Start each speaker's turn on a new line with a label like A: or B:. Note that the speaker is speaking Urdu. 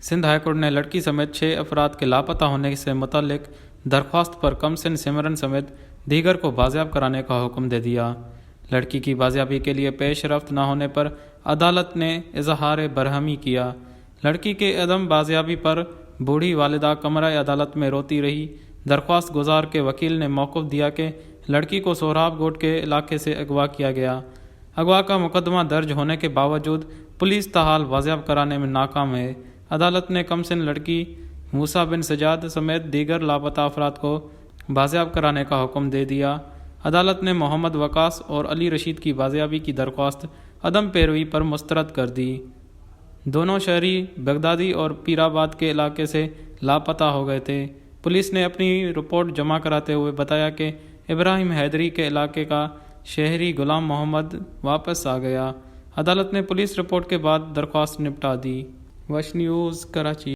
A: سندھ ہائی کورٹ نے لڑکی سمیت 6 افراد کے لاپتہ ہونے سے متعلق درخواست پر کمسن سمرن سمیت دیگر کو بازیاب کرانے کا حکم دے دیا۔ لڑکی کی بازیابی کے لیے پیش رفت نہ ہونے پر عدالت نے اظہار برہمی کیا۔ لڑکی کے عدم بازیابی پر بوڑھی والدہ کمرہ عدالت میں روتی رہی۔ درخواست گزار کے وکیل نے موقف دیا کہ لڑکی کو سہراب گوٹ کے علاقے سے اغوا کیا گیا۔ اغوا کا مقدمہ درج ہونے کے باوجود پولیس تاحال بازیاب کرانے میں ناکام ہے۔ عدالت نے کمسن لڑکی موسیٰ بن سجاد سمیت دیگر لاپتہ افراد کو بازیاب کرانے کا حکم دے دیا۔ عدالت نے محمد وقاص اور علی رشید کی بازیابی کی درخواست عدم پیروی پر مسترد کر دی۔ دونوں شہری بغدادی اور پیرآباد کے علاقے سے لاپتہ ہو گئے تھے۔ پولیس نے اپنی رپورٹ جمع کراتے ہوئے بتایا کہ ابراہیم حیدری کے علاقے کا شہری غلام محمد واپس آ گیا۔ عدالت نے پولیس رپورٹ کے بعد درخواست نمٹا دی۔ وش نیوز کراچی۔